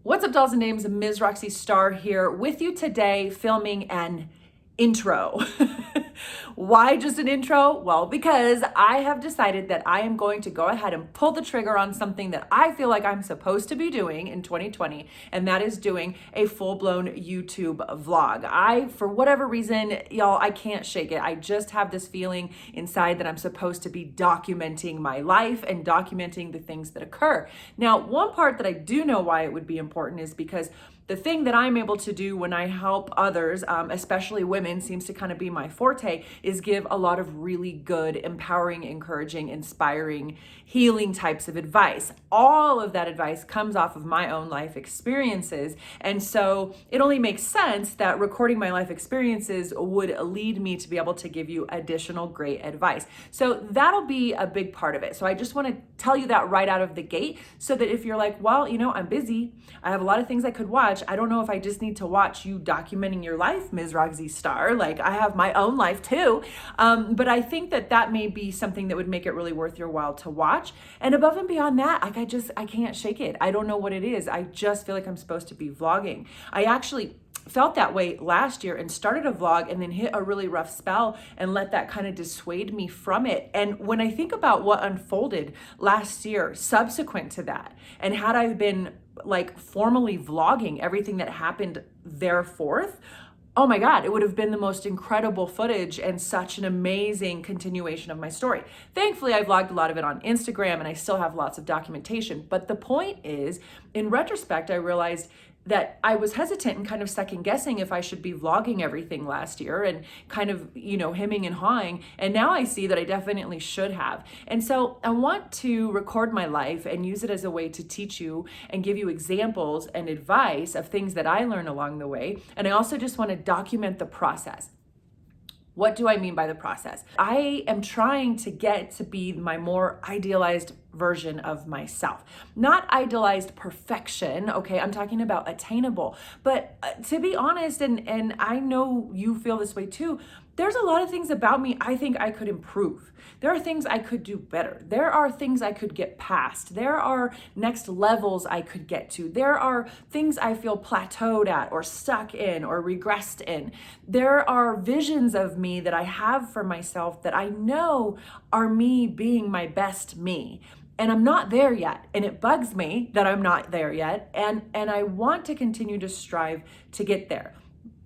What's up, dolls and names? Ms. Roxy Starr here with you today, filming an intro. Why just an intro? Well, because I have decided that I am going to go ahead and pull the trigger on something that I feel like I'm supposed to be doing in 2020, and that is doing a full-blown YouTube vlog. For whatever reason, y'all, I can't shake it. I just have this feeling inside that I'm supposed to be documenting my life and documenting the things that occur. Now, one part that I do know why it would be important is because the thing that I'm able to do when I help others, especially women, seems to kind of be my forte, is give a lot of really good, empowering, encouraging, inspiring, healing types of advice. All of that advice comes off of my own life experiences. And so it only makes sense that recording my life experiences would lead me to be able to give you additional great advice. So that'll be a big part of it. So I just want to tell you that right out of the gate so that if you're like, well, I'm busy, I have a lot of things I could watch. I don't know if I just need to watch you documenting your life, Ms. Roxy Starr. Like, I have my own life too. But I think that may be something that would make it really worth your while to watch. And above and beyond that, I can't shake it. I don't know what it is. I just feel like I'm supposed to be vlogging. I actually felt that way last year and started a vlog and then hit a really rough spell and let that kind of dissuade me from it. And when I think about what unfolded last year subsequent to that, and had I been like formally vlogging everything that happened thereforth, oh my God, it would have been the most incredible footage and such an amazing continuation of my story. Thankfully, I vlogged a lot of it on Instagram and I still have lots of documentation. But the point is, in retrospect, I realized that I was hesitant and kind of second guessing if I should be vlogging everything last year and kind of, hemming and hawing. And now I see that I definitely should have. And so I want to record my life and use it as a way to teach you and give you examples and advice of things that I learn along the way. And I also just want to document the process. What do I mean by the process? I am trying to get to be my more idealized version of myself. Not idealized perfection, okay? I'm talking about attainable. But to be honest, and I know you feel this way too, there's a lot of things about me I think I could improve. There are things I could do better. There are things I could get past. There are next levels I could get to. There are things I feel plateaued at or stuck in or regressed in. There are visions of me that I have for myself that I know are me being my best me. And I'm not there yet. And it bugs me that I'm not there yet. And I want to continue to strive to get there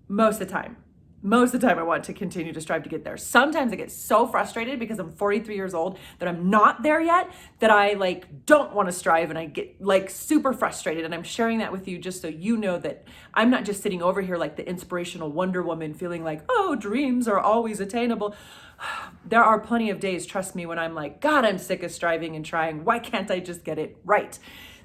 most of the time. Most of the time I want to continue to strive to get there. Sometimes I get so frustrated because I'm 43 years old that I'm not there yet that I don't want to strive and I get super frustrated. And I'm sharing that with you just so you know that I'm not just sitting over here like the inspirational Wonder Woman feeling like, oh, dreams are always attainable. There are plenty of days, trust me, when I'm like, God, I'm sick of striving and trying. Why can't I just get it right?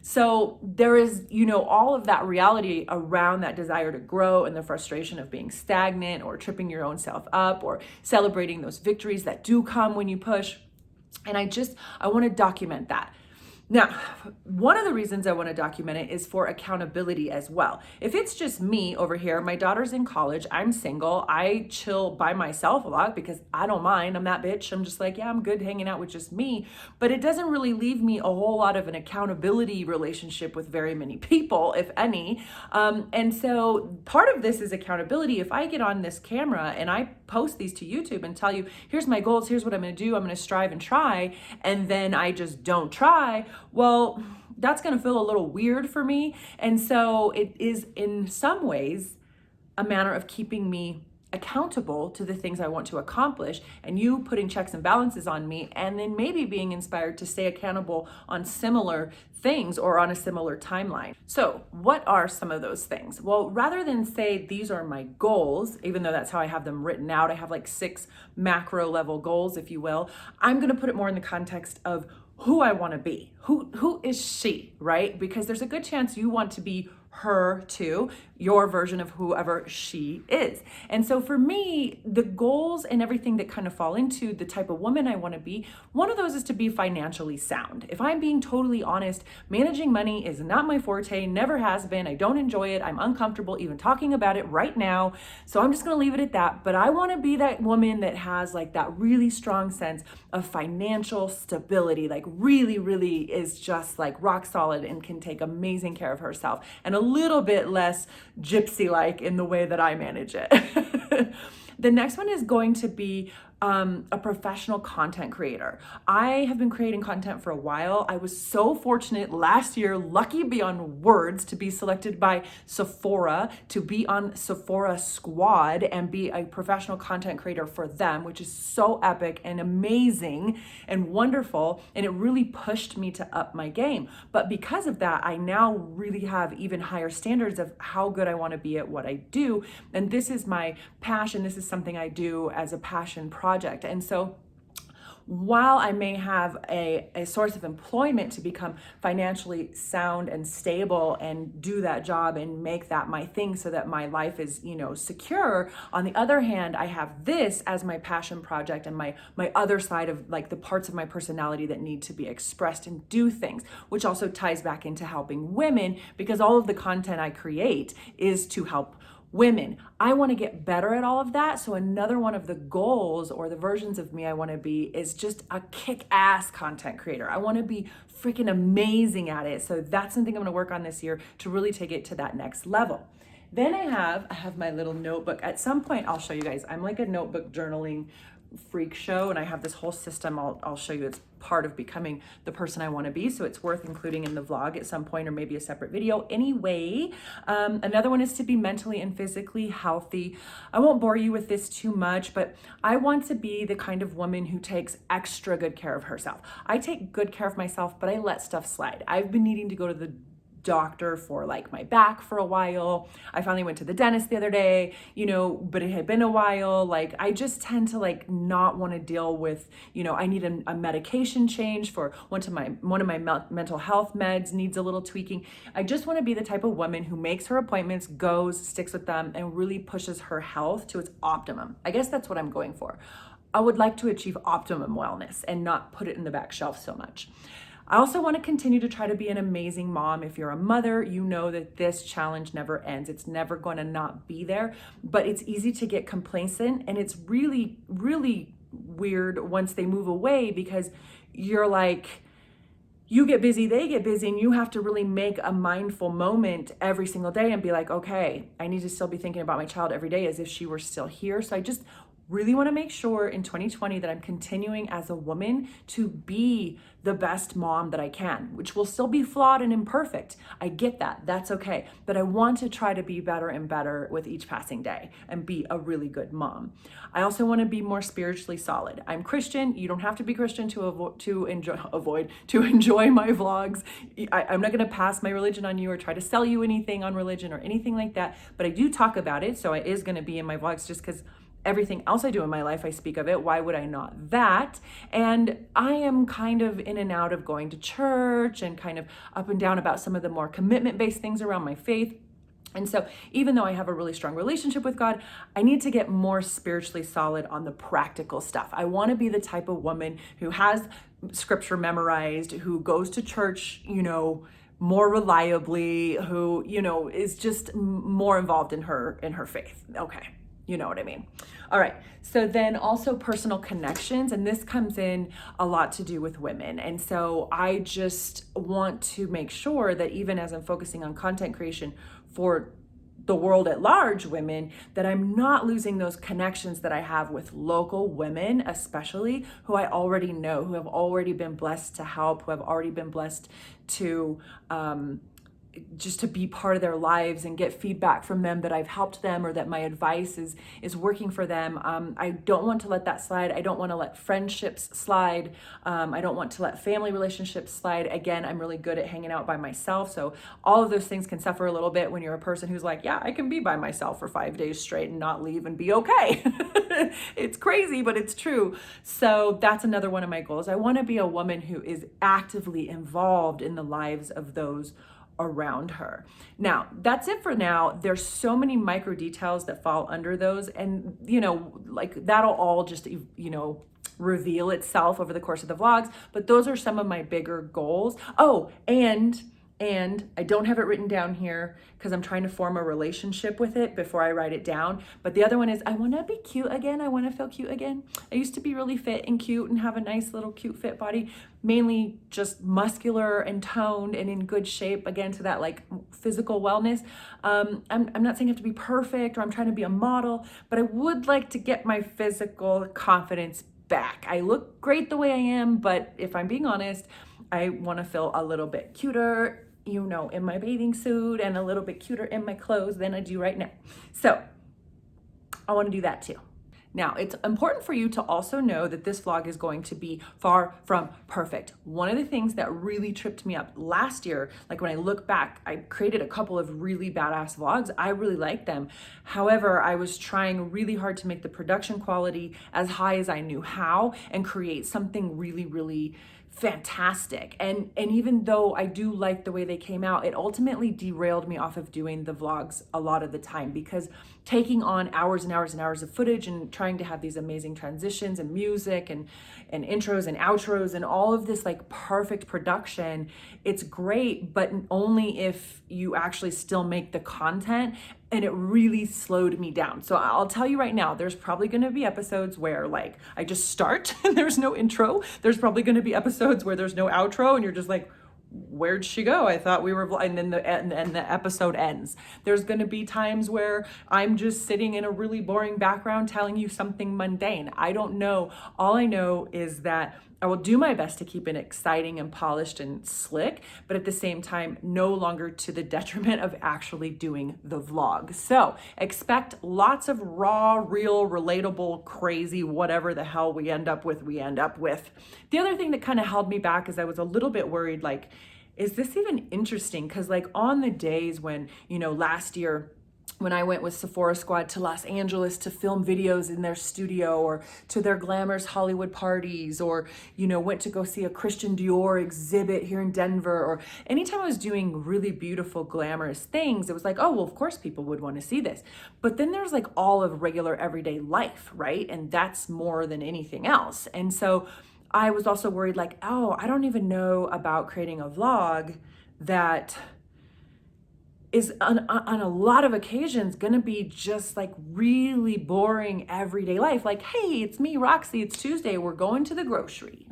So there is, all of that reality around that desire to grow and the frustration of being stagnant or tripping your own self up or celebrating those victories that do come when you push. And I want to document that. Now, one of the reasons I want to document it is for accountability as well. If it's just me over here, my daughter's in college, I'm single, I chill by myself a lot because I don't mind, I'm that bitch. I'm just like, yeah, I'm good hanging out with just me. But it doesn't really leave me a whole lot of an accountability relationship with very many people, if any. And so part of this is accountability. If I get on this camera and I post these to YouTube and tell you, here's my goals, here's what I'm going to do, I'm going to strive and try, and then I just don't try, well, that's going to feel a little weird for me. And so it is in some ways a manner of keeping me accountable to the things I want to accomplish, and you putting checks and balances on me, and then maybe being inspired to stay accountable on similar things or on a similar timeline. So what are some of those things? Well, rather than say these are my goals, even though that's how I have them written out, I have 6 macro level goals, if you will, I'm going to put it more in the context of who I want to be. Who is she, right? Because there's a good chance you want to be her too, your version of whoever she is. And so for me, the goals and everything that kind of fall into the type of woman I want to be, one of those is to be financially sound. If I'm being totally honest, managing money is not my forte, never has been. I don't enjoy it. I'm uncomfortable even talking about it right now. So I'm just going to leave it at that. But I want to be that woman that has that really strong sense of financial stability, really, really is just rock solid and can take amazing care of herself. And a little bit less gypsy-like in the way that I manage it. The next one is going to be a professional content creator. I have been creating content for a while. I was so fortunate last year, lucky beyond words, to be selected by Sephora to be on Sephora Squad and be a professional content creator for them, which is so epic and amazing and wonderful. And it really pushed me to up my game. But because of that, I now really have even higher standards of how good I want to be at what I do. And this is my passion. This is something I do as a passion project. And so while I may have a source of employment to become financially sound and stable and do that job and make that my thing so that my life is, secure, on the other hand, I have this as my passion project and my other side of like the parts of my personality that need to be expressed and do things, which also ties back into helping women, because all of the content I create is to help women. I want to get better at all of that. So another one of the goals or the versions of me I want to be is just a kick-ass content creator. I want to be freaking amazing at it. So that's something I'm going to work on this year to really take it to that next level. Then I have my little notebook. At some point, I'll show you guys. I'm like a notebook journaling freak show, and I have this whole system I'll show you. It's part of becoming the person I want to be, so it's worth including in the vlog at some point, or maybe a separate video. Anyway, another one is to be mentally and physically healthy. I won't bore you with this too much, but I want to be the kind of woman who takes extra good care of herself. I take good care of myself, but I let stuff slide. I've been needing to go to the doctor for like my back for a while. I finally went to the dentist the other day, but it had been a while. Like, I just tend to like not want to deal with, I need a medication change for one of my mental health meds needs a little tweaking. I just want to be the type of woman who makes her appointments, goes, sticks with them, and really pushes her health to its optimum. I guess that's what I'm going for. I would like to achieve optimum wellness and not put it in the back shelf so much. I also want to continue to try to be an amazing mom. If you're a mother, you know that this challenge never ends. It's never going to not be there, but it's easy to get complacent, and it's really, really weird once they move away, because you're like, you get busy, they get busy, and you have to really make a mindful moment every single day and be like, okay, I need to still be thinking about my child every day as if she were still here. So I just really want to make sure in 2020 that I'm continuing as a woman to be the best mom that I can, which will still be flawed and imperfect. I get that. That's okay. But I want to try to be better and better with each passing day and be a really good mom. I also want to be more spiritually solid. I'm Christian. You don't have to be Christian to enjoy my vlogs. I'm not going to pass my religion on you or try to sell you anything on religion or anything like that. But I do talk about it. So it is going to be in my vlogs just because everything else I do in my life, I speak of it. Why would I not that? And I am kind of in and out of going to church and kind of up and down about some of the more commitment-based things around my faith. And so even though I have a really strong relationship with God, I need to get more spiritually solid on the practical stuff. I want to be the type of woman who has scripture memorized, who goes to church, more reliably, who, is just more involved in her faith. Okay. You know what I mean? All right. So then also personal connections, and this comes in a lot to do with women. And so I just want to make sure that even as I'm focusing on content creation for the world at large, women, that I'm not losing those connections that I have with local women, especially who I already know, who have already been blessed to help, who have already been blessed to, just to be part of their lives and get feedback from them that I've helped them or that my advice is working for them. I don't want to let that slide. I don't want to let friendships slide. I don't want to let family relationships slide. Again, I'm really good at hanging out by myself. So all of those things can suffer a little bit when you're a person who's like, yeah, I can be by myself for 5 days straight and not leave and be okay. It's crazy, but it's true. So that's another one of my goals. I want to be a woman who is actively involved in the lives of those around her. Now, that's it for now. There's so many micro details that fall under those, and like that'll all just reveal itself over the course of the vlogs, but those are some of my bigger goals. Oh, and I don't have it written down here because I'm trying to form a relationship with it before I write it down. But the other one is I want to be cute again. I want to feel cute again. I used to be really fit and cute and have a nice little cute fit body, mainly just muscular and toned and in good shape, again, to that like physical wellness. I'm not saying I have to be perfect or I'm trying to be a model, but I would like to get my physical confidence back. I look great the way I am, but if I'm being honest, I want to feel a little bit cuter, you know, in my bathing suit and a little bit cuter in my clothes than I do right now. So I want to do that too. Now, it's important for you to also know that this vlog is going to be far from perfect. One of the things that really tripped me up last year, like when I look back, I created a couple of really badass vlogs. I really liked them. However, I was trying really hard to make the production quality as high as I knew how and create something really, really fantastic. And even though I do like the way they came out, it ultimately derailed me off of doing the vlogs a lot of the time, because taking on hours and hours and hours of footage and trying to have these amazing transitions and music and intros and outros and all of this like perfect production, it's great, but only if you actually still make the content. And it really slowed me down. So I'll tell you right now, there's probably gonna be episodes where like I just start and there's no intro. There's probably gonna be episodes where there's no outro and you're just like, where'd she go? I thought we were, and then the episode ends. There's gonna be times where I'm just sitting in a really boring background telling you something mundane. I don't know. All I know is that I will do my best to keep it exciting and polished and slick, but at the same time, no longer to the detriment of actually doing the vlog. So expect lots of raw, real, relatable, crazy, whatever the hell we end up with. The other thing that kind of held me back is I was a little bit worried, like, is this even interesting? Because like on the days when, you know, last year, when I went with Sephora Squad to Los Angeles to film videos in their studio, or to their glamorous Hollywood parties, or, you know, went to go see a Christian Dior exhibit here in Denver, or anytime I was doing really beautiful, glamorous things, it was like, oh, well, of course people would want to see this. But then there's like all of regular everyday life, right? And that's more than anything else. And so I was also worried, like, oh, I don't even know about creating a vlog that is on a lot of occasions going to be just like really boring everyday life. Like, hey, it's me, Roxy. It's Tuesday. We're going to the grocery,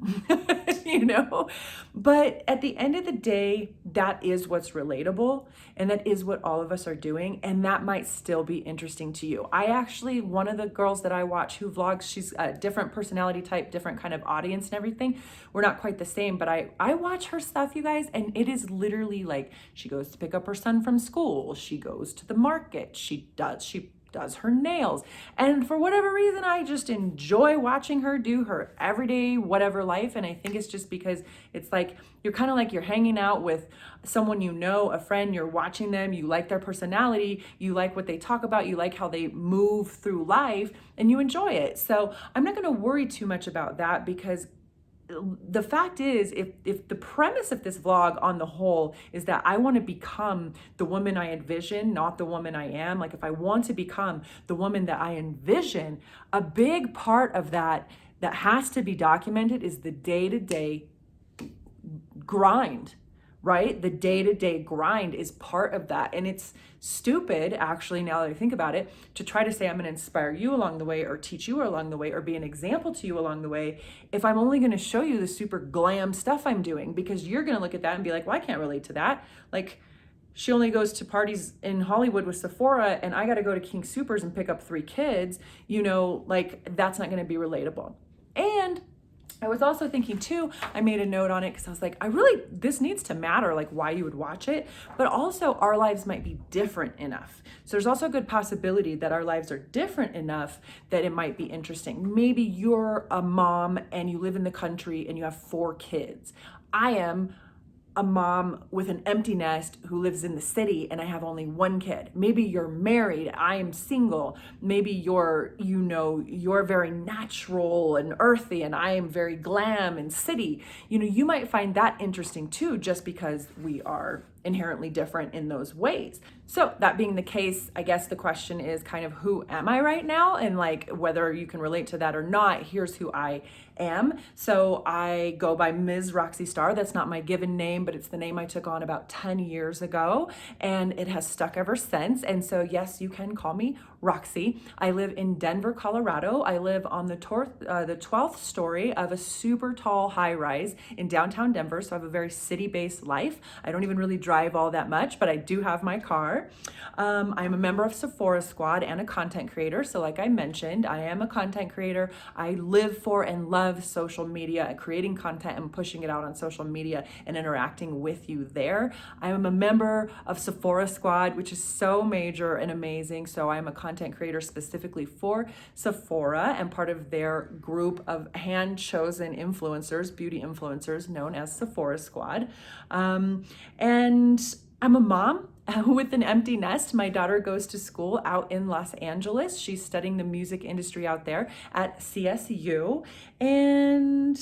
you know? But at the end of the day, that is what's relatable. And that is what all of us are doing. And that might still be interesting to you. I actually, one of the girls that I watch who vlogs, she's a different personality type, different kind of audience and everything. We're not quite the same, but I watch her stuff, you guys. And it is literally like, she goes to pick up her son from school, she goes to the market, she does her nails, and for whatever reason I just enjoy watching her do her everyday whatever life. And I think it's just because it's like you're kind of like you're hanging out with someone, you know, a friend, you're watching them, you like their personality, you like what they talk about, you like how they move through life, and you enjoy it. So I'm not going to worry too much about that, because the fact is, if the premise of this vlog on the whole is that I want to become the woman I envision, not the woman I am, like if I want to become the woman that I envision, a big part of that has to be documented is the day-to-day grind, right? The day-to-day grind is part of that. And it's stupid, actually, now that I think about it, to try to say I'm going to inspire you along the way or teach you along the way or be an example to you along the way if I'm only going to show you the super glam stuff I'm doing, because you're going to look at that and be like, well, I can't relate to that. Like, she only goes to parties in Hollywood with Sephora and I got to go to King Soopers and pick up 3 kids, you know, like that's not going to be relatable. And I was also thinking too, I made a note on it because I was like, this needs to matter, like why you would watch it, but also our lives might be different enough. So there's also a good possibility that our lives are different enough that it might be interesting. Maybe you're a mom and you live in the country and you have 4 kids. I am a mom with an empty nest who lives in the city and I have only 1 kid. Maybe you're married, I am single. Maybe you're very natural and earthy and I am very glam and city. You know, you might find that interesting too, just because we are inherently different in those ways. So that being the case, I guess the question is kind of who am I right now? And like whether you can relate to that or not, here's who I am. So I go by Ms. Roxy Star. That's not my given name, but it's the name I took on about 10 years ago and it has stuck ever since. And so yes, you can call me Roxy. I live in Denver, Colorado. I live on the 12th story of a super tall high rise in downtown Denver. So I have a very city-based life. I don't even really drive drive all that much, but I do have my car. I'm a member of Sephora Squad and a content creator. So like I mentioned, I am a content creator. I live for and love social media, creating content and pushing it out on social media and interacting with you there. I am a member of Sephora Squad, which is so major and amazing. So I am a content creator specifically for Sephora and part of their group of hand-chosen influencers, beauty influencers known as Sephora Squad. And I'm a mom with an empty nest. My daughter goes to school out in Los Angeles. She's studying the music industry out there at CSU. And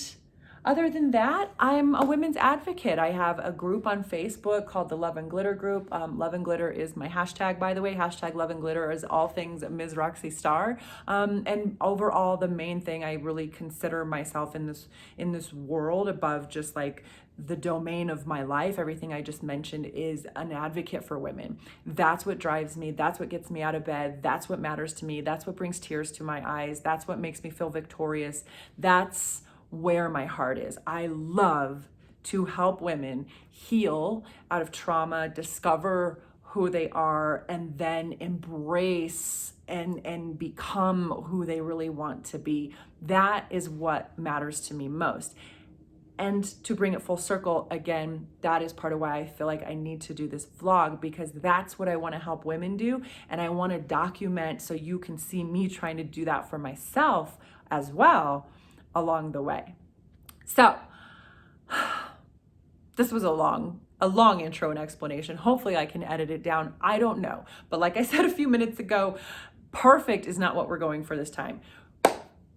other than that, I'm a women's advocate. I have a group on Facebook called the Love and Glitter group. Love and Glitter is my hashtag, by the way. Hashtag Love and Glitter is all things Ms. Roxy Star. And overall, the main thing I really consider myself in this world above just like the domain of my life, everything I just mentioned, is an advocate for women. That's what drives me. That's what gets me out of bed. That's what matters to me. That's what brings tears to my eyes. That's what makes me feel victorious. That's where my heart is. I love to help women heal out of trauma, discover who they are, and then embrace and become who they really want to be. That is what matters to me most. And to bring it full circle, again, that is part of why I feel like I need to do this vlog, because that's what I want to help women do. And I want to document so you can see me trying to do that for myself as well along the way. So this was a long intro and explanation. Hopefully I can edit it down. I don't know. But like I said a few minutes ago, perfect is not what we're going for this time.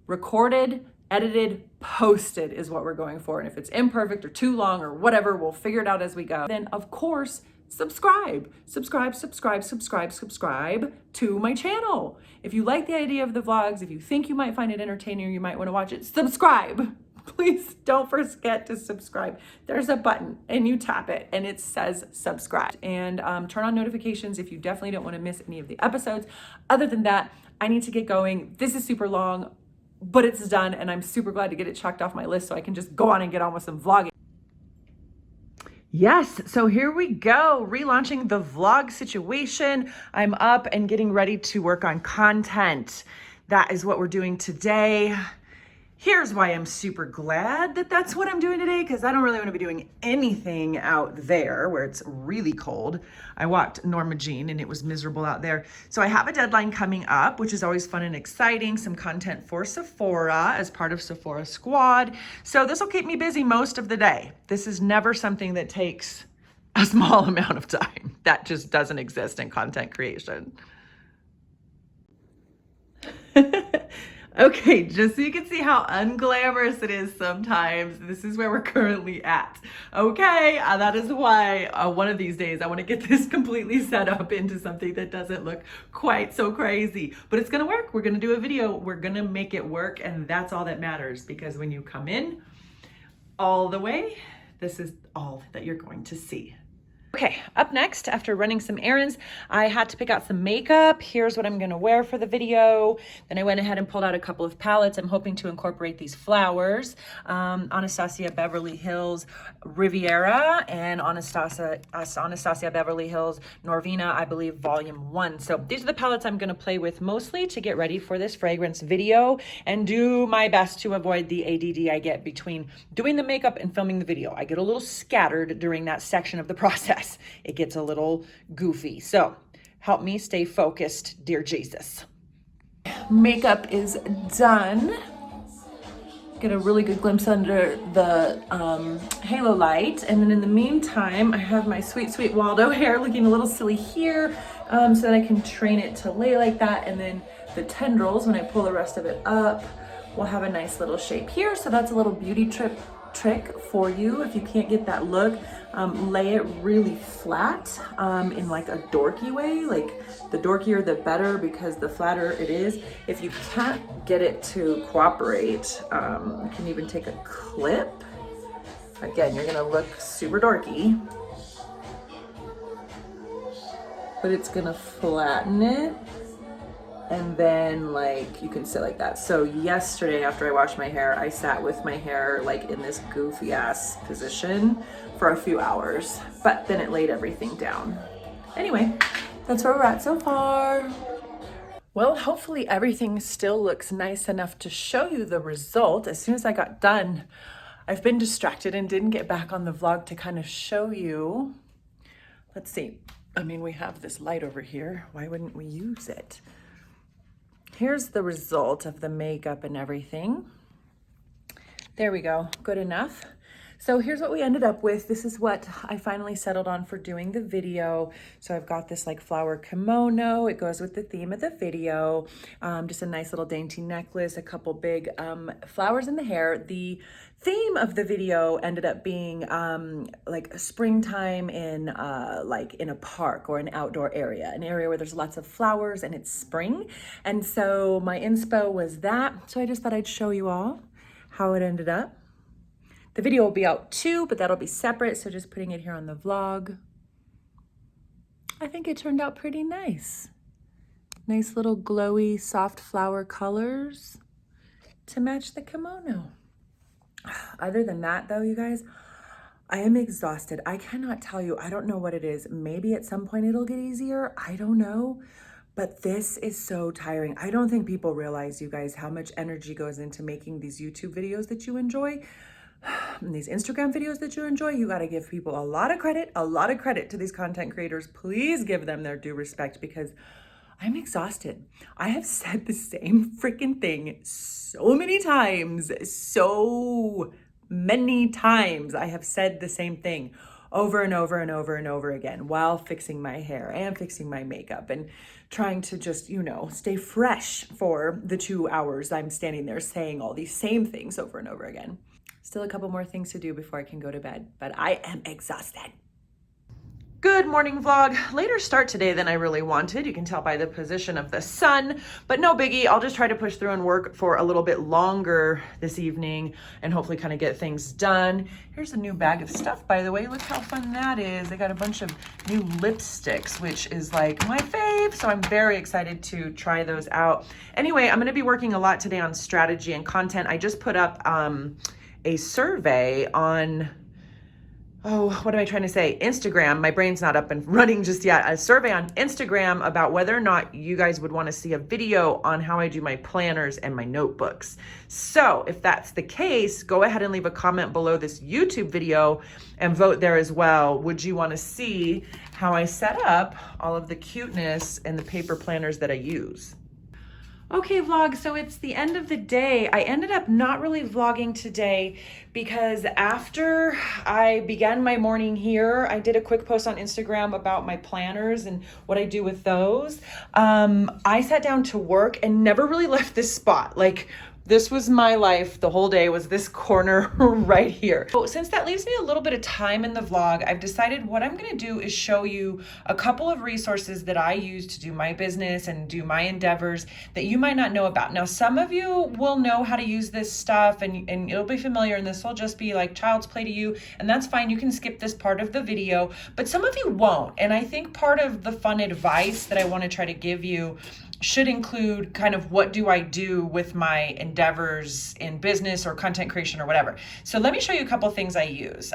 Recorded, edited, posted is what we're going for. And if it's imperfect or too long or whatever, we'll figure it out as we go. Then of course, subscribe to my channel. If you like the idea of the vlogs, if you think you might find it entertaining or you might want to watch it, subscribe. Please don't forget to subscribe. There's a button and you tap it and it says subscribe. And turn on notifications if you definitely don't want to miss any of the episodes. Other than that, I need to get going. This is super long, but it's done and I'm super glad to get it checked off my list so I can just go on and get on with some vlogging. Yes, so here we go, relaunching the vlog situation. I'm up and getting ready to work on content. That is what we're doing today. Here's why I'm super glad that that's what I'm doing today, because I don't really want to be doing anything out there where it's really cold. I walked Norma Jean and it was miserable out there. So I have a deadline coming up, which is always fun and exciting. Some content for Sephora as part of Sephora Squad. So this will keep me busy most of the day. This is never something that takes a small amount of time. That just doesn't exist in content creation. Okay, just so you can see how unglamorous it is sometimes, this is where we're currently at. Okay, that is why one of these days I want to get this completely set up into something that doesn't look quite so crazy. But it's going to work. We're going to do a video. We're going to make it work, and that's all that matters, because when you come in all the way, this is all that you're going to see. Okay, up next, after running some errands, I had to pick out some makeup. Here's what I'm gonna wear for the video. Then I went ahead and pulled out a couple of palettes. I'm hoping to incorporate these flowers. Anastasia Beverly Hills Riviera and Anastasia Beverly Hills Norvina, I believe, Volume 1. So these are the palettes I'm gonna play with mostly to get ready for this fragrance video and do my best to avoid the ADD I get between doing the makeup and filming the video. I get a little scattered during that section of the process. It gets a little goofy. So help me stay focused, dear Jesus. Makeup is done. Get a really good glimpse under the halo light. And then in the meantime, I have my sweet, sweet Waldo hair looking a little silly here so that I can train it to lay like that. And then the tendrils, when I pull the rest of it up, will have a nice little shape here. So that's a little beauty trick for you if you can't get that look. Lay it really flat in like a dorky way. Like the dorkier the better, because the flatter it is. If you can't get it to cooperate, you can even take a clip. Again, you're gonna look super dorky, but it's gonna flatten it and then like you can sit like that. So yesterday after I washed my hair, I sat with my hair like in this goofy ass position for a few hours, but then it laid everything down. Anyway, that's where we're at so far. Well, hopefully everything still looks nice enough to show you the result. As soon as I got done, I've been distracted and didn't get back on the vlog to kind of show you. Let's see. I mean, we have this light over here. Why wouldn't we use it? Here's the result of the makeup and everything. There we go. Good enough. So here's what we ended up with. This is what I finally settled on for doing the video. So I've got this like flower kimono. It goes with the theme of the video. Just a nice little dainty necklace, a couple big flowers in the hair. The theme of the video ended up being like springtime in like in a park or an outdoor area, an area where there's lots of flowers and it's spring. And so my inspo was that. So I just thought I'd show you all how it ended up. The video will be out too, but that'll be separate. So just putting it here on the vlog. I think it turned out pretty nice. Nice little glowy, soft flower colors to match the kimono. Other than that though, you guys, I am exhausted. I cannot tell you, I don't know what it is. Maybe at some point it'll get easier. I don't know. But this is so tiring. I don't think people realize, you guys, how much energy goes into making these YouTube videos that you enjoy. And these Instagram videos that you enjoy. You got to give people a lot of credit to these content creators. Please give them their due respect because I'm exhausted. I have said the same freaking thing so many times. So many times I have said the same thing over and over and over and over again while fixing my hair and fixing my makeup and trying to just, you know, stay fresh for the 2 hours I'm standing there saying all these same things over and over again. Still a couple more things to do before I can go to bed, but I am exhausted. Good morning vlog. Later start today than I really wanted. You can tell by the position of the sun, but no biggie. I'll just try to push through and work for a little bit longer this evening and hopefully kind of get things done. Here's a new bag of stuff, by the way. Look how fun that is. They got a bunch of new lipsticks, which is like my fave. So I'm very excited to try those out. Anyway, I'm going to be working a lot today on strategy and content. I just put up a survey on, what am I trying to say? Instagram. My brain's not up and running just yet. A survey on Instagram about whether or not you guys would want to see a video on how I do my planners and my notebooks. So if that's the case, go ahead and leave a comment below this YouTube video and vote there as well. Would you want to see how I set up all of the cuteness and the paper planners that I use? Okay vlog, so it's the end of the day. I ended up not really vlogging today because after I began my morning here, I did a quick post on Instagram about my planners and what I do with those. I sat down to work and never really left this spot. Like, this was my life. The whole day was this corner right here. So since that leaves me a little bit of time in the vlog, I've decided what I'm gonna do is show you a couple of resources that I use to do my business and do my endeavors that you might not know about. Now, some of you will know how to use this stuff and it'll be familiar and this will just be like child's play to you, and that's fine. You can skip this part of the video, but some of you won't. And I think part of the fun advice that I wanna try to give you should include kind of what do I do with my endeavors in business or content creation or whatever. So let me show you a couple things I use.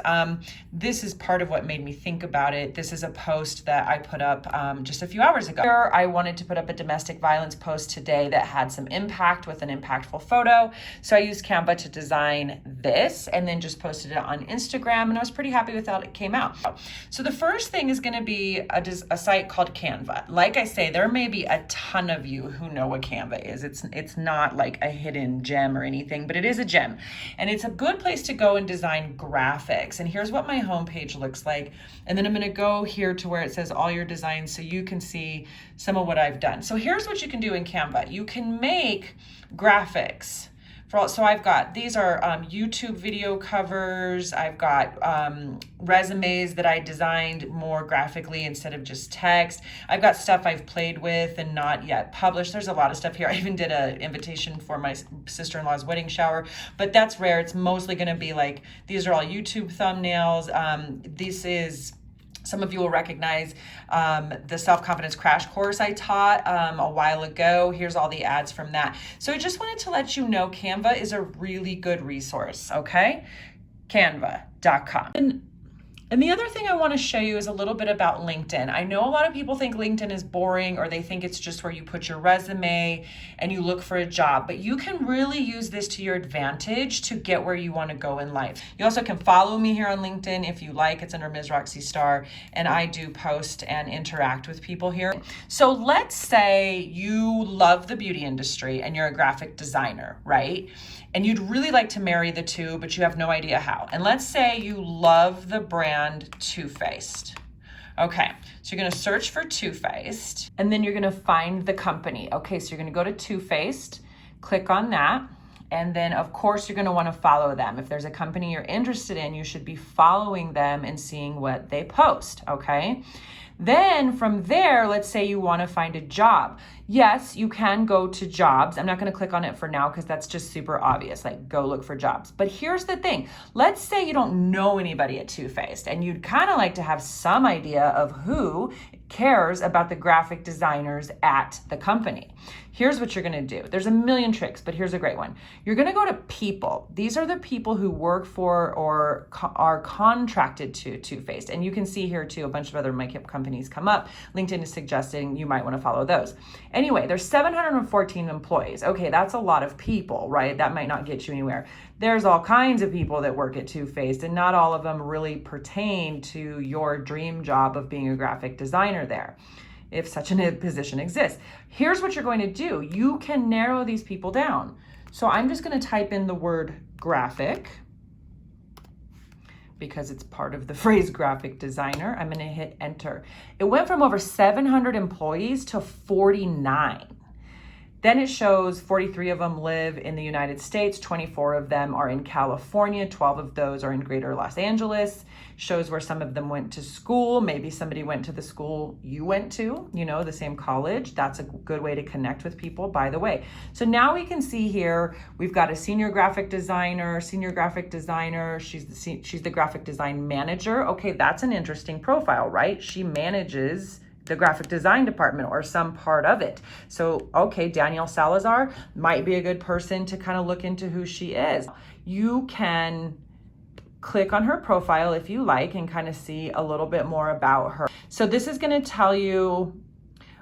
This is part of what made me think about it. This is a post that I put up just a few hours ago. I wanted to put up a domestic violence post today that had some impact with an impactful photo. So I used Canva to design this and then just posted it on Instagram, and I was pretty happy with how it came out. So the first thing is gonna be a site called Canva. Like I say, there may be a ton of you who know what Canva is. It's not like a hidden gem or anything, but it is a gem. And it's a good place to go and design graphics. And here's what my homepage looks like. And then I'm gonna go here to where it says all your designs so you can see some of what I've done. So here's what you can do in Canva. You can make graphics. So I've got, these are YouTube video covers. I've got resumes that I designed more graphically instead of just text. I've got stuff I've played with and not yet published. There's a lot of stuff here. I even did an invitation for my sister-in-law's wedding shower, but that's rare. It's mostly gonna be like, these are all YouTube thumbnails. This is Some of you will recognize the self-confidence crash course I taught a while ago. Here's all the ads from that. So I just wanted to let you know Canva is a really good resource, okay? Canva.com. And the other thing I want to show you is a little bit about LinkedIn. I know a lot of people think LinkedIn is boring, or they think it's just where you put your resume and you look for a job, but you can really use this to your advantage to get where you want to go in life. You also can follow me here on LinkedIn if you like. It's under Ms. Roxy Starr, and I do post and interact with people here. So let's say you love the beauty industry and you're a graphic designer, right? And you'd really like to marry the two, but you have no idea how. And let's say you love the brand Too Faced. Okay, so you're gonna search for Too Faced, and then you're gonna find the company. Okay, so you're gonna go to Too Faced, click on that, and then of course you're gonna wanna follow them. If there's a company you're interested in, you should be following them and seeing what they post, okay? Then from there, let's say you want to find a job. Yes, you can go to jobs. I'm not going to click on it for now because that's just super obvious, like go look for jobs. But here's the thing. Let's say you don't know anybody at Too Faced and you'd kind of like to have some idea of who cares about the graphic designers at the company. Here's what you're gonna do. There's a million tricks, but here's a great one. You're gonna go to people. These are the people who work for or are contracted to Too Faced. And you can see here too, a bunch of other makeup companies come up. LinkedIn is suggesting you might wanna follow those. Anyway, there's 714 employees. Okay, that's a lot of people, right? That might not get you anywhere. There's all kinds of people that work at Too Faced, and not all of them really pertain to your dream job of being a graphic designer there, if such a position exists. Here's what you're going to do. You can narrow these people down. So I'm just going to type in the word graphic because it's part of the phrase graphic designer. I'm going to hit enter. It went from over 700 employees to 49. Then it shows 43 of them live in the United States, 24 of them are in California, 12 of those are in greater Los Angeles. Shows where some of them went to school. Maybe somebody went to the school you went to, you know, the same college. That's a good way to connect with people, by the way. So now we can see here, we've got a senior graphic designer. She's the graphic design manager. Okay, that's an interesting profile, right? She manages the graphic design department or some part of it. So, okay, Danielle Salazar might be a good person to kind of look into who she is. You can click on her profile if you like and kind of see a little bit more about her. So this is going to tell you,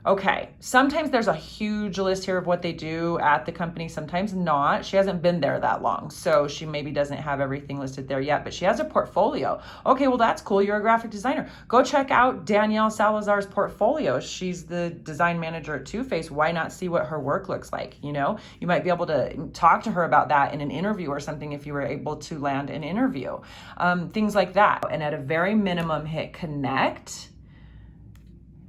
okay, sometimes there's a huge list here of what they do at the company, sometimes not. She hasn't been there that long, so she maybe doesn't have everything listed there yet, but she has a portfolio. Okay, well, that's cool. You're a graphic designer. Go check out Danielle Salazar's portfolio. She's the design manager at Too Faced. Why not see what her work looks like? You know, you might be able to talk to her about that in an interview or something if you were able to land an interview. Things like that. And at a very minimum, hit connect.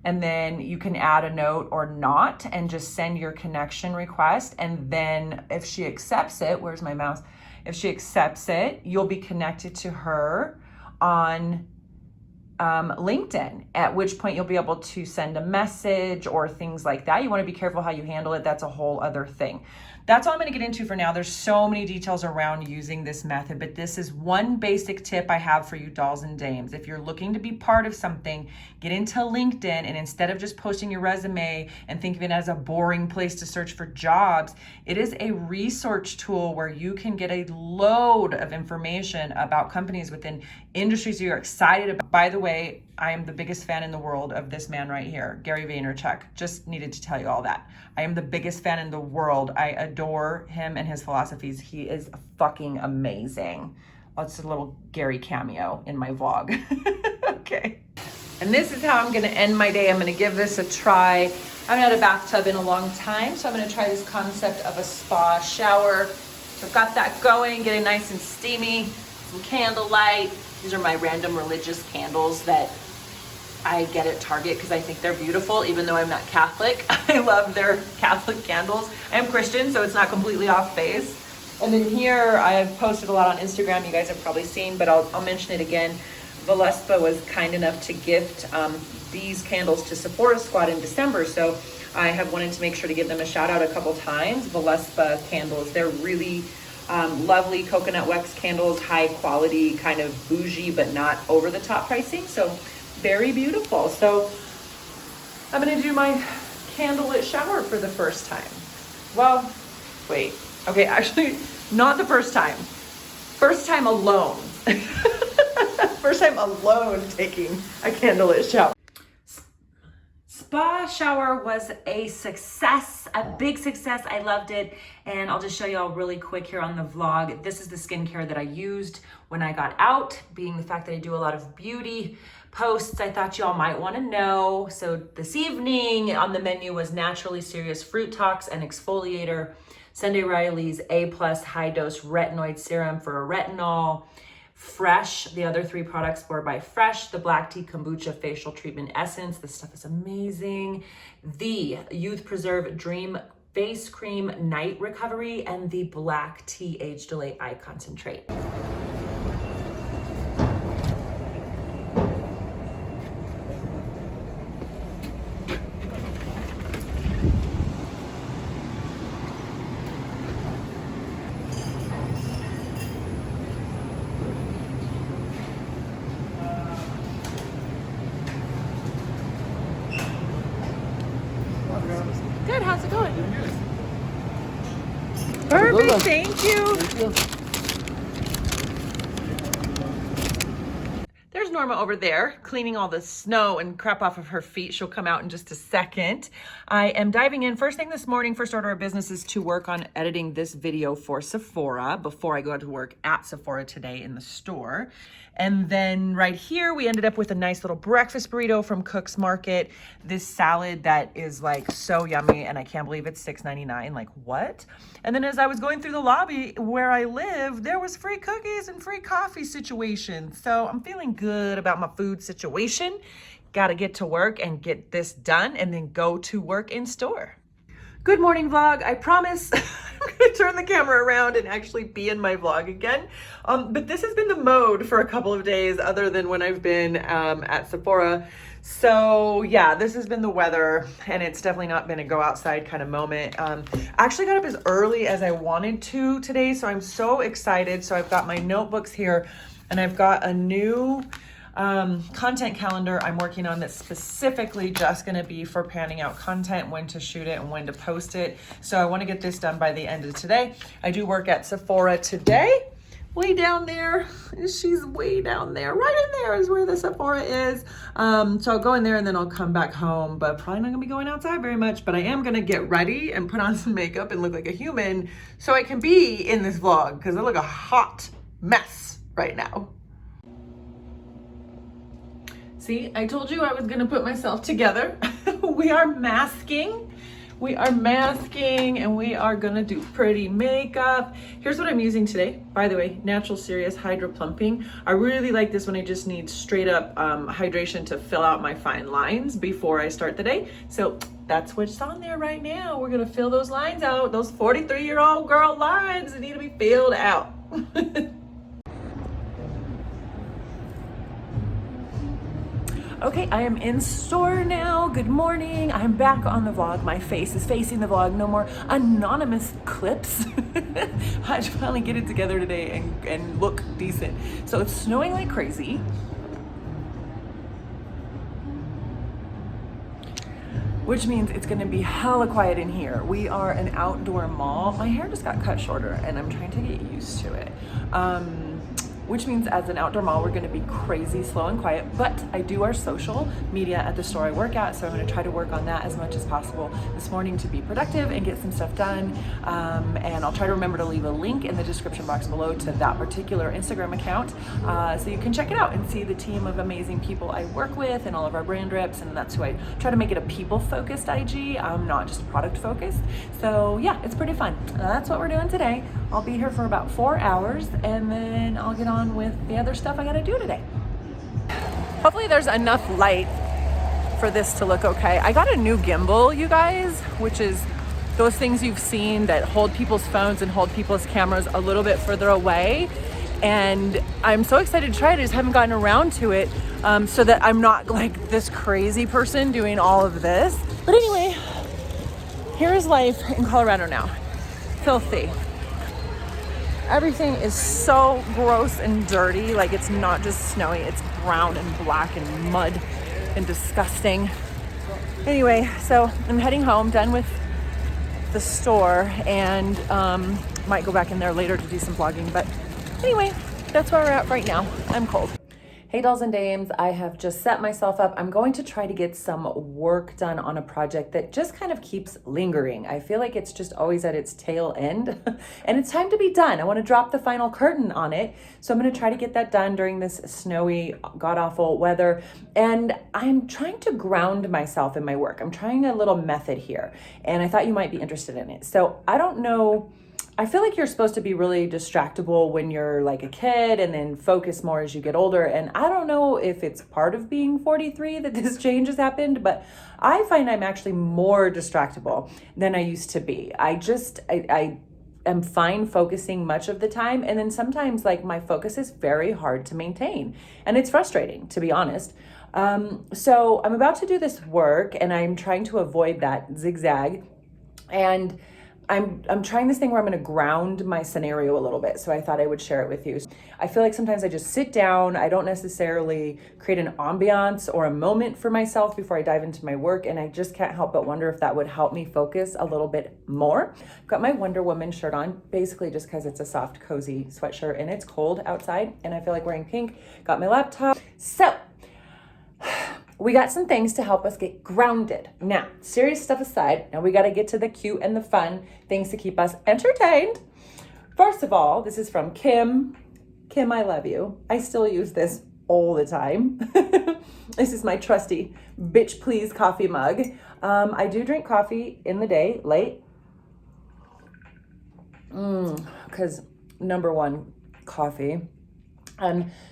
And then you can add a note or not and just send your connection request. And then if she accepts it, where's my mouse? If she accepts it, you'll be connected to her on LinkedIn, at which point you'll be able to send a message or things like that. You want to be careful how you handle it. That's a whole other thing. That's all I'm going to get into for now. There's so many details around using this method, but this is one basic tip I have for you dolls and dames. If you're looking to be part of something, get into LinkedIn, and instead of just posting your resume and think of it as a boring place to search for jobs, it is a research tool where you can get a load of information about companies within industries you're excited about. By the way, I am the biggest fan in the world of this man right here, Gary Vaynerchuk. Just needed to tell you all that. I am the biggest fan in the world. I adore him and his philosophies. He is fucking amazing. That's a little Gary cameo in my vlog. Okay. And this is how I'm gonna end my day. I'm gonna give this a try. I haven't had a bathtub in a long time, so I'm gonna try this concept of a spa shower. So I've got that going, getting nice and steamy, some candlelight. These are my random religious candles that I get at Target because I think they're beautiful, even though I'm not Catholic. I love their Catholic candles. I am Christian, so it's not completely off base. And then here, I've posted a lot on Instagram. You guys have probably seen, but I'll mention it again. Valespa was kind enough to gift these candles to Sephora Squad in December, so I have wanted to make sure to give them a shout out a couple times. Valespa candles, they're really lovely coconut wax candles, high quality, kind of bougie, but not over the top pricing. So very beautiful. So I'm gonna do my candlelit shower for the first time. Well, wait, okay, actually not the first time. First time alone. First time alone taking a candlelit shower. Spa shower was a success, a big success. I loved it. And I'll just show y'all really quick here on the vlog. This is the skincare that I used when I got out, being the fact that I do a lot of beauty posts I thought y'all might want to know. So this evening on the menu was Naturally Serious Fruit Tox and Exfoliator, Sunday Riley's A+ high dose retinoid serum for a retinol, Fresh, the other 3 products were by Fresh, the Black Tea Kombucha Facial Treatment Essence. This stuff is amazing. The Youth Preserve Dream Face Cream Night Recovery, and the Black Tea Age Delay Eye Concentrate. Good, how's it going? Perfect, thank you. There's Norma over there cleaning all the snow and crap off of her feet. She'll come out in just a second. I am diving in. First thing this morning, first order of business is to work on editing this video for Sephora before I go to work at Sephora today in the store. And then right here, we ended up with a nice little breakfast burrito from Cook's Market. This salad that is like so yummy, and I can't believe it's $6.99. Like, what? And then as I was going through the lobby where I live, there was free cookies and free coffee situation. So I'm feeling good about my food situation. Got to get to work and get this done and then go to work in store. Good morning vlog. I promise I'm gonna turn the camera around and actually be in my vlog again. But this has been the mode for a couple of days other than when I've been at Sephora. So yeah, this has been the weather, and it's definitely not been a go outside kind of moment. I actually got up as early as I wanted to today, so I'm so excited. So I've got my notebooks here, and I've got a new content calendar I'm working on that's specifically just going to be for planning out content, when to shoot it and when to post it. So I want to get this done by the end of today. I do work at Sephora today. Way down there. She's way down there. Right in there is where the Sephora is. So I'll go in there and then I'll come back home, but probably not gonna be going outside very much, but I am gonna get ready and put on some makeup and look like a human so I can be in this vlog, because I look a hot mess right now. See, I told you I was gonna put myself together. We are masking. We are masking and we are gonna do pretty makeup. Here's what I'm using today. By the way, Natural Serious Hydro Plumping. I really like this when I just need straight up hydration to fill out my fine lines before I start the day. So that's what's on there right now. We're gonna fill those lines out. Those 43-year-old girl lines that need to be filled out. Okay, I am in store now. Good morning. I'm back on the vlog. My face is facing the vlog. No more anonymous clips. I should finally get it together today and look decent. So it's snowing like crazy. Which means it's gonna be hella quiet in here. We are an outdoor mall. My hair just got cut shorter and I'm trying to get used to it. Which means as an outdoor mall, we're gonna be crazy slow and quiet, but I do our social media at the store I work at, so I'm gonna try to work on that as much as possible this morning to be productive and get some stuff done. And I'll try to remember to leave a link in the description box below to that particular Instagram account, so you can check it out and see the team of amazing people I work with and all of our brand reps, and that's who I try to make it a people-focused IG, not just product-focused. So yeah, it's pretty fun. That's what we're doing today. I'll be here for about 4 hours, and then I'll get on with the other stuff I gotta do today. Hopefully there's enough light for this to look okay. I got a new gimbal, you guys, which is those things you've seen that hold people's phones and hold people's cameras a little bit further away. And I'm so excited to try it. I just haven't gotten around to it, so that I'm not like this crazy person doing all of this. But anyway, here's life in Colorado now. Filthy. Everything is so gross and dirty. Like, it's not just snowy, it's brown and black and mud and disgusting. Anyway, so I'm heading home, done with the store, and might go back in there later to do some vlogging. But anyway, that's where we're at right now. I'm cold. Hey dolls and dames, I have just set myself up. I'm going to try to get some work done on a project that just kind of keeps lingering. I feel like it's just always at its tail end and it's time to be done. I want to drop the final curtain on it. So I'm going to try to get that done during this snowy, god-awful weather. And I'm trying to ground myself in my work. I'm trying a little method here, and I thought you might be interested in it. So I don't know, I feel like you're supposed to be really distractible when you're like a kid and then focus more as you get older. And I don't know if it's part of being 43 that this change has happened, but I find I'm actually more distractible than I used to be. I am fine focusing much of the time. And then sometimes like my focus is very hard to maintain, and it's frustrating, to be honest. So I'm about to do this work and I'm trying to avoid that zigzag. And I'm trying this thing where I'm going to ground my scenario a little bit. So I thought I would share it with you. I feel like sometimes I just sit down. I don't necessarily create an ambiance or a moment for myself before I dive into my work. And I just can't help but wonder if that would help me focus a little bit more. I've got my Wonder Woman shirt on, basically just because it's a soft, cozy sweatshirt and it's cold outside and I feel like wearing pink. Got my laptop. So we got some things to help us get grounded. Now, serious stuff aside, now we got to get to the cute and the fun things to keep us entertained. First of all, this is from Kim. Kim, I love you. I still use this all the time. This is my trusty bitch please coffee mug. I do drink coffee in the day, late. Because number one, coffee.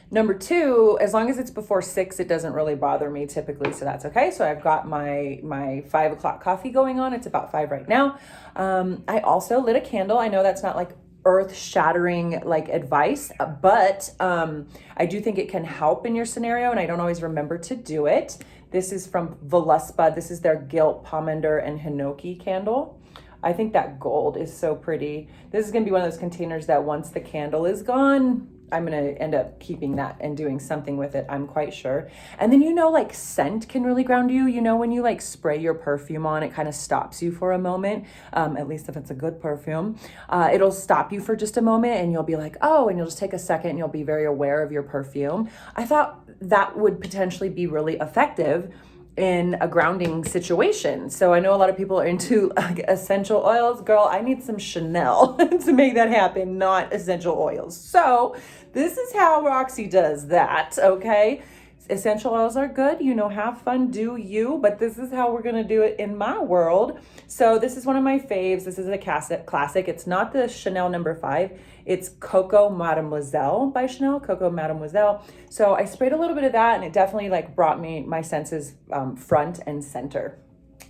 Number two, as long as it's before 6, it doesn't really bother me typically, so that's okay. So I've got my 5 o'clock coffee going on. It's about 5 right now. I also lit a candle. I know that's not like earth-shattering like advice, but I do think it can help in your scenario, and I don't always remember to do it. This is from Voluspa. This is their Gilt Pomander and Hinoki candle. I think that gold is so pretty. This is gonna be one of those containers that once the candle is gone, I'm gonna end up keeping that and doing something with it, I'm quite sure. And then, you know, like scent can really ground you. You know, when you like spray your perfume on, it kind of stops you for a moment, at least if it's a good perfume. It'll stop you for just a moment and you'll be like, oh, and you'll just take a second and you'll be very aware of your perfume. I thought that would potentially be really effective in a grounding situation. So I know a lot of people are into like essential oils. Girl, I need some Chanel to make that happen, not essential oils. So this is how Roxy does that, okay? Essential oils are good, you know, have fun, do you, but this is how we're gonna do it in my world. So this is one of my faves. This is a classic. It's not the Chanel number 5. It's Coco Mademoiselle by Chanel, Coco Mademoiselle. So I sprayed a little bit of that and it definitely like brought me my senses front and center.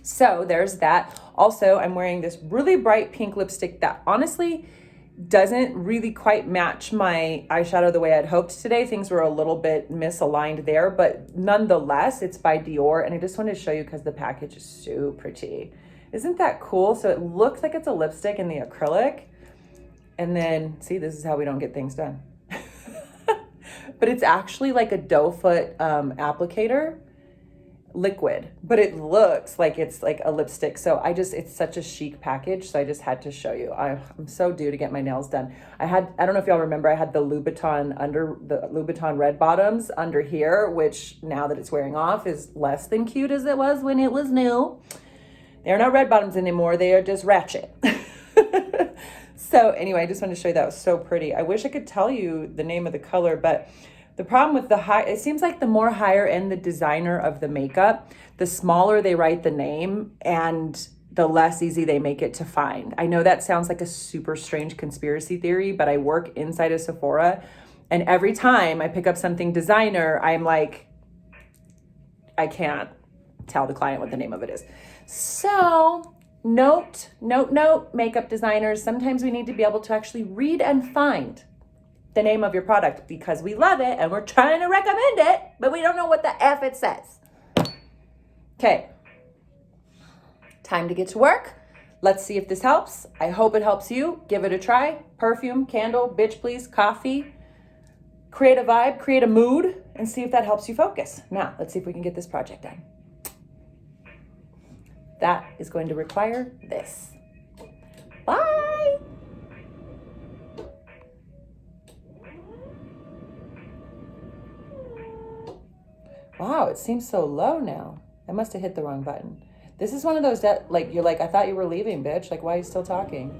So there's that. Also, I'm wearing this really bright pink lipstick that honestly doesn't really quite match my eyeshadow the way I'd hoped today. Things were a little bit misaligned there, but nonetheless, it's by Dior. And I just wanted to show you because the package is so pretty. Isn't that cool? So it looks like it's a lipstick in the acrylic. And then, see, this is how we don't get things done. But it's actually like a doe foot applicator liquid, but it looks like it's like a lipstick. So it's such a chic package. So I just had to show you. I'm so due to get my nails done. I don't know if y'all remember, I had the Louboutin red bottoms under here, which now that it's wearing off is less than cute as it was when it was new. They're not red bottoms anymore. They are just ratchet. So anyway, I just wanted to show you that was so pretty. I wish I could tell you the name of the color, but the problem with it seems like the more higher end the designer of the makeup, the smaller they write the name and the less easy they make it to find. I know that sounds like a super strange conspiracy theory, but I work inside of Sephora and every time I pick up something designer, I'm like, I can't tell the client what the name of it is. So note, makeup designers, sometimes we need to be able to actually read and find the name of your product because we love it and we're trying to recommend it, but we don't know what the F it says. Okay, time to get to work. Let's see if this helps. I hope it helps you. Give it a try. Perfume, candle, bitch please, coffee. Create a vibe, create a mood, and see if that helps you focus. Now, let's see if we can get this project done. That is going to require this. Bye. Wow, it seems so low now. I must have hit the wrong button. This is one of those that, like, you're like, I thought you were leaving, bitch. Like, why are you still talking?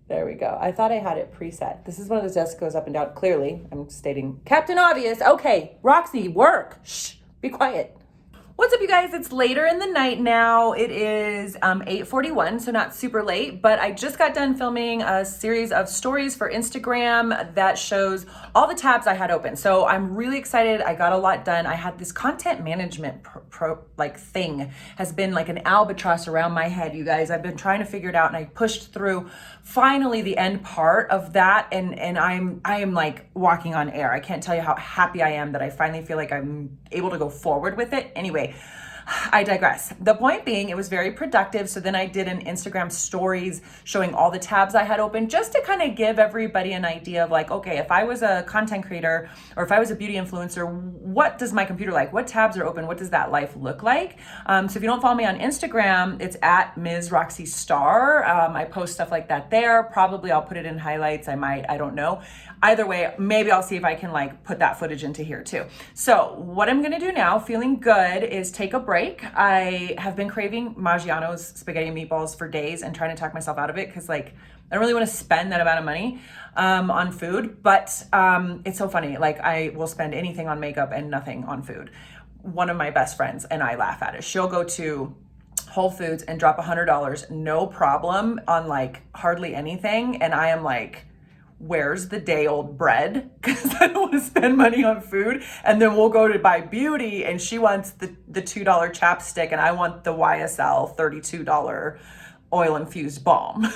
There we go. I thought I had it preset. This is one of those desks that goes up and down. Clearly, I'm stating Captain Obvious. Okay, Roxy, work. Shh, be quiet. What's up, you guys? It's later in the night now. It is 8:41, so not super late, but I just got done filming a series of stories for Instagram that shows all the tabs I had open. So I'm really excited. I got a lot done. I had this content management thing has been like an albatross around my head, you guys. I've been trying to figure it out, and I pushed through finally the end part of that, and I am like walking on air. I can't tell you how happy I am that I finally feel like I'm able to go forward with it. Anyway, I digress. The point being, it was very productive. So then I did an Instagram stories showing all the tabs I had open, just to kind of give everybody an idea of like, okay, if I was a content creator or if I was a beauty influencer, what does my computer like? What tabs are open? What does that life look like? So if you don't follow me on Instagram, it's at Ms. Roxy Star. I post stuff like that there. Probably I'll put it in highlights. I might, I don't know. Either way, maybe I'll see if I can like put that footage into here too. So what I'm gonna do now, feeling good, is take a break. I have been craving Maggiano's spaghetti and meatballs for days and trying to talk myself out of it because like I don't really want to spend that amount of money on food, but it's so funny. Like I will spend anything on makeup and nothing on food. One of my best friends and I laugh at it. She'll go to Whole Foods and drop $100, no problem, on like hardly anything, and I am like, where's the day old bread? Because I don't want to spend money on food. And then we'll go to buy beauty and she wants the $2 chapstick and I want the YSL $32 oil infused balm.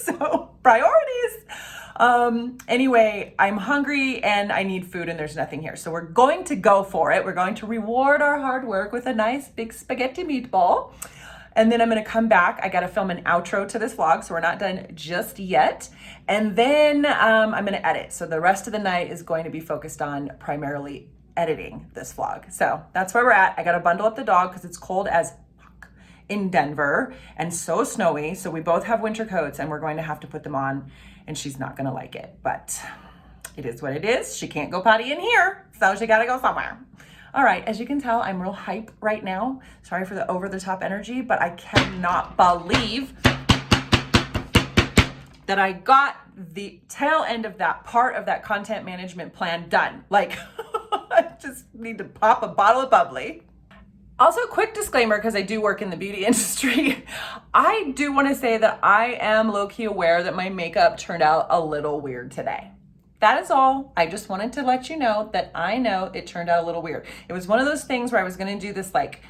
So priorities. Anyway, I'm hungry and I need food and there's nothing here. So we're going to go for it. We're going to reward our hard work with a nice big spaghetti meatball. And then I'm gonna come back. I gotta film an outro to this vlog, so we're not done just yet. And then I'm gonna edit. So the rest of the night is going to be focused on primarily editing this vlog. So that's where we're at. I gotta bundle up the dog because it's cold as fuck in Denver and so snowy. So we both have winter coats and we're going to have to put them on, and she's not gonna like it, but it is what it is. She can't go potty in here, so she gotta go somewhere. All right, as you can tell, I'm real hype right now. Sorry for the over-the-top energy, but I cannot believe that I got the tail end of that part of that content management plan done. Like, I just need to pop a bottle of bubbly. Also, quick disclaimer, because I do work in the beauty industry. I do want to say that I am low-key aware that my makeup turned out a little weird today. That is all. I just wanted to let you know that I know it turned out a little weird. It was one of those things where I was going to do this like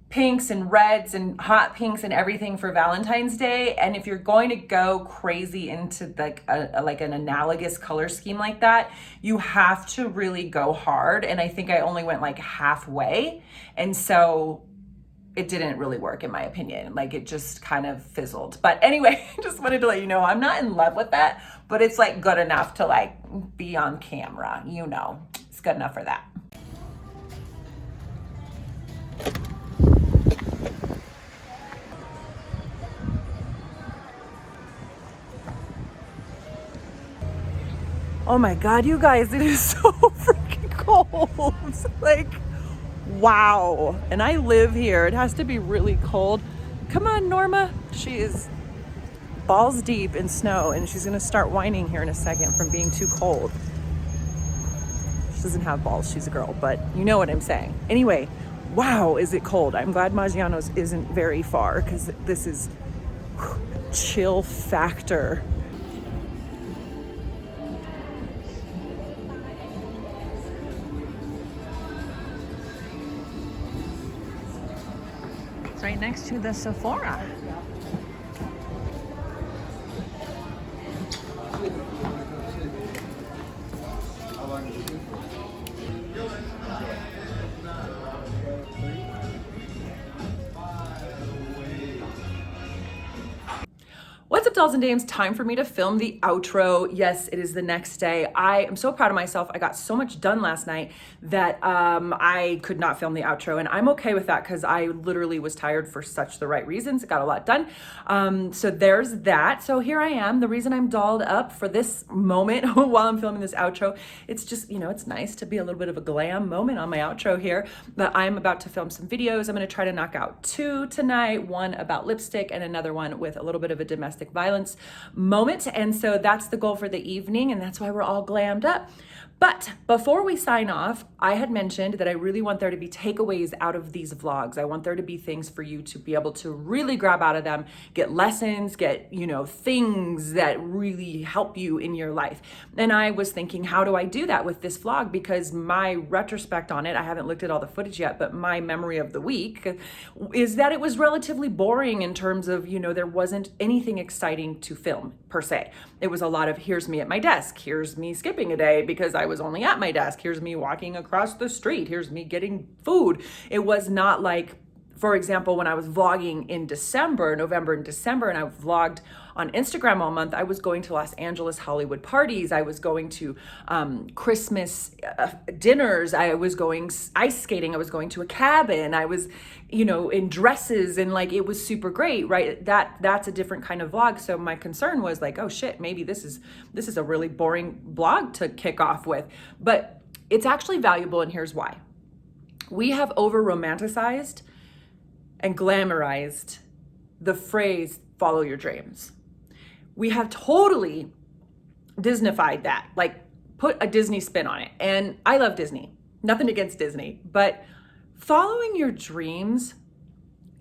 pinks and reds and hot pinks and everything for Valentine's Day. And if you're going to go crazy into like an analogous color scheme like that, you have to really go hard. And I think I only went like halfway. And so it didn't really work in my opinion. Like it just kind of fizzled. But anyway, just wanted to let you know I'm not in love with that, but it's like good enough to like be on camera, you know. It's good enough for that. Oh my God, you guys, it is so freaking cold. Like, wow. And I live here. It has to be really cold. Come on, Norma. She is balls deep in snow and she's gonna start whining here in a second from being too cold. She doesn't have balls, she's a girl, but you know what I'm saying. Anyway, wow, is it cold. I'm glad Maggiano's isn't very far because this is chill factor. It's right next to the Sephora. up, dolls and dames? Time for me to film the outro. Yes, it is the next day. I am so proud of myself. I got so much done last night that I could not film the outro, and I'm okay with that because I literally was tired for such the right reasons. Got a lot done. So there's that. So here I am. The reason I'm dolled up for this moment while I'm filming this outro, it's just, it's nice to be a little bit of a glam moment on my outro here. But I'm about to film some videos. I'm going to try to knock out 2 tonight, one about lipstick and another one with a little bit of a domestic violence moment. And so that's the goal for the evening, and that's why we're all glammed up. But before we sign off, I had mentioned that I really want there to be takeaways out of these vlogs. I want there to be things for you to be able to really grab out of them, get lessons, get, things that really help you in your life. And I was thinking, how do I do that with this vlog? Because my retrospect on it, I haven't looked at all the footage yet, but my memory of the week is that it was relatively boring in terms of, there wasn't anything exciting to film per se. It was a lot of, here's me at my desk, here's me skipping a day because I was only at my desk, here's me walking across the street, here's me getting food. It was not like, for example, when I was vlogging in November and December, and I vlogged on Instagram all month, I was going to Los Angeles Hollywood parties. I was going to Christmas dinners. I was going ice skating. I was going to a cabin. I was, in dresses, and it was super great, right? That's a different kind of vlog. So my concern was like, oh shit, maybe this is a really boring vlog to kick off with. But it's actually valuable, and here's why. We have over-romanticized and glamourized the phrase, follow your dreams. We have totally Disneyfied that, put a Disney spin on it. And I love Disney, nothing against Disney, but following your dreams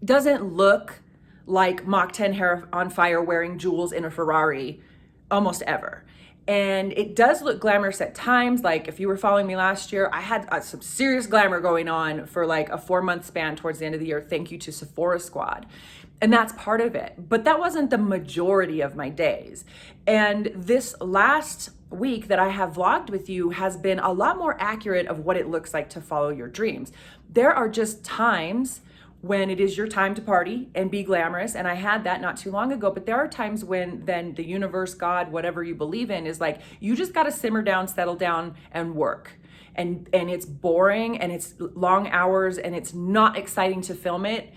doesn't look like Mach 10 hair on fire wearing jewels in a Ferrari almost ever. And it does look glamorous at times. Like if you were following me last year, I had some serious glamour going on for a 4-month span towards the end of the year. Thank you to Sephora squad. And that's part of it. But that wasn't the majority of my days. And this last week that I have vlogged with you has been a lot more accurate of what it looks like to follow your dreams. There are just times when it is your time to party and be glamorous. And I had that not too long ago, but there are times when then the universe, God, whatever you believe in is like, you just got to simmer down, settle down and work. And it's boring and it's long hours and it's not exciting to film it.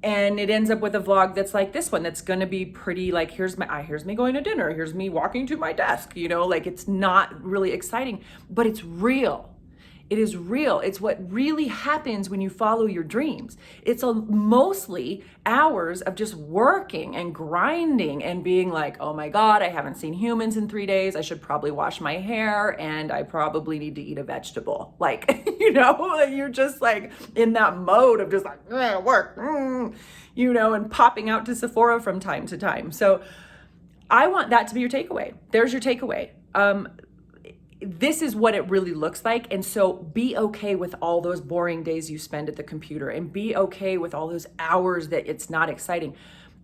And it ends up with a vlog that's like this one, that's going to be pretty here's me going to dinner. Here's me walking to my desk, it's not really exciting, but it's real. It is real. It's what really happens when you follow your dreams. It's mostly hours of just working and grinding and being like, oh my God, I haven't seen humans in 3 days. I should probably wash my hair and I probably need to eat a vegetable. You're just in that mode of just work, and popping out to Sephora from time to time. So I want that to be your takeaway. There's your takeaway. This is what it really looks like. And so be okay with all those boring days you spend at the computer, and be okay with all those hours that it's not exciting.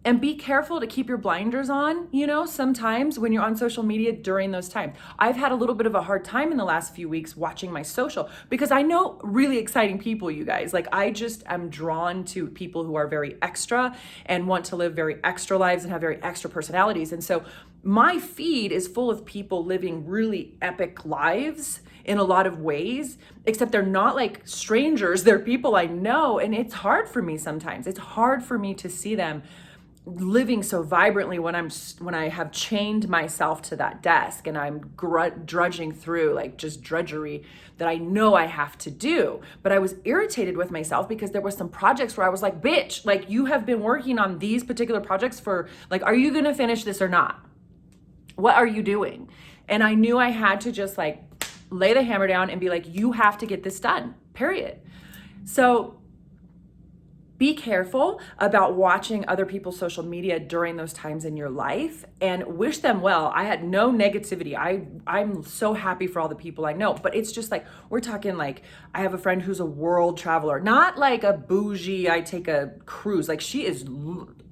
And be careful to keep your blinders on, sometimes when you're on social media during those times. I've had a little bit of a hard time in the last few weeks watching my social because I know really exciting people, you guys. I just am drawn to people who are very extra and want to live very extra lives and have very extra personalities. And so my feed is full of people living really epic lives in a lot of ways, except they're not strangers. They're people I know. And it's hard for me sometimes. It's hard for me to see them living so vibrantly when I have chained myself to that desk and I'm drudging through just drudgery that I know I have to do. But I was irritated with myself because there were some projects where I was like, bitch, you have been working on these particular projects for are you gonna finish this or not? What are you doing? And I knew I had to just lay the hammer down and be like, you have to get this done, period. So be careful about watching other people's social media during those times in your life and wish them well. I had no negativity. I'm so happy for all the people I know, but it's just we're talking I have a friend who's a world traveler, not a bougie, I take a cruise. She is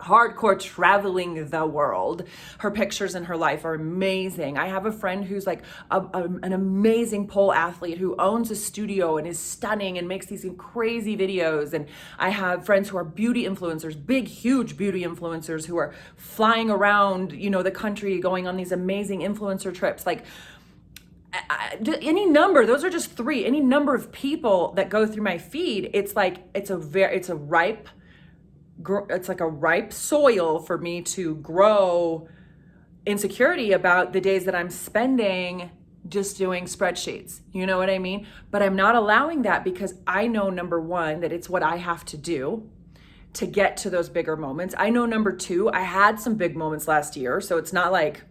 hardcore traveling the world. Her pictures in her life are amazing. I have a friend who's like an amazing pole athlete who owns a studio and is stunning and makes these crazy videos. And I have friends who are beauty influencers, big, huge beauty influencers who are flying around, you know, the country, going on these amazing influencer trips. Like, any number, those are just three, any number of people that go through my feed, it's like, it's a ripe soil for me to grow insecurity about the days that I'm spending just doing spreadsheets. You know what I mean? But I'm not allowing that because I know, number one, that it's what I have to do to get to those bigger moments. I know, number two, I had some big moments last year. So it's not like,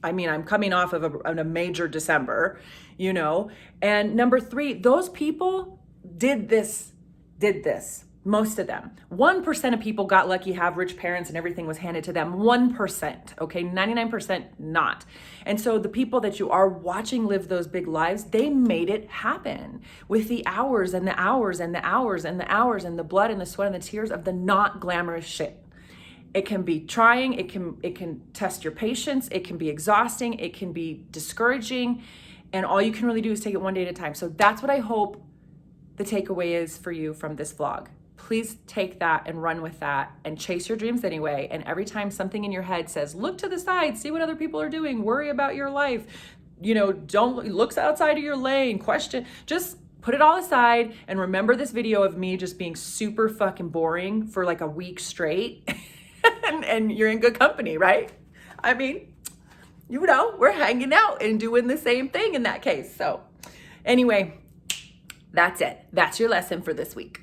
I mean, I'm coming off of a major December, you know? And number three, those people did this. Most of them. 1% of people got lucky, have rich parents, and everything was handed to them. 1%, okay? 99% not. And so the people that you are watching live those big lives, they made it happen with the hours and the hours and the hours and the hours and the blood and the sweat and the tears of the not glamorous shit. It can be trying, it can test your patience, it can be exhausting, it can be discouraging, and all you can really do is take it one day at a time. So that's what I hope the takeaway is for you from this vlog. Please take that and run with that and chase your dreams anyway. And every time something in your head says, look to the side, see what other people are doing, worry about your life, you know, don't look outside of your lane, question, just put it all aside and remember this video of me just being super fucking boring for like a week straight. and you're in good company, right? I mean, you know, we're hanging out and doing the same thing in that case. So anyway, that's it. That's your lesson for this week.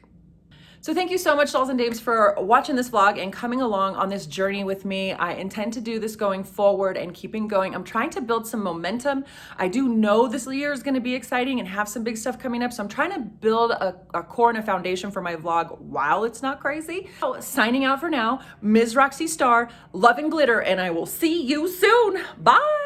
So thank you so much, dolls and dames, for watching this vlog and coming along on this journey with me. I intend to do this going forward and keeping going. I'm trying to build some momentum. I do know this year is going to be exciting and have some big stuff coming up. So I'm trying to build a core and a foundation for my vlog while it's not crazy. So signing out for now, Ms. Roxy Star, love and glitter, and I will see you soon. Bye.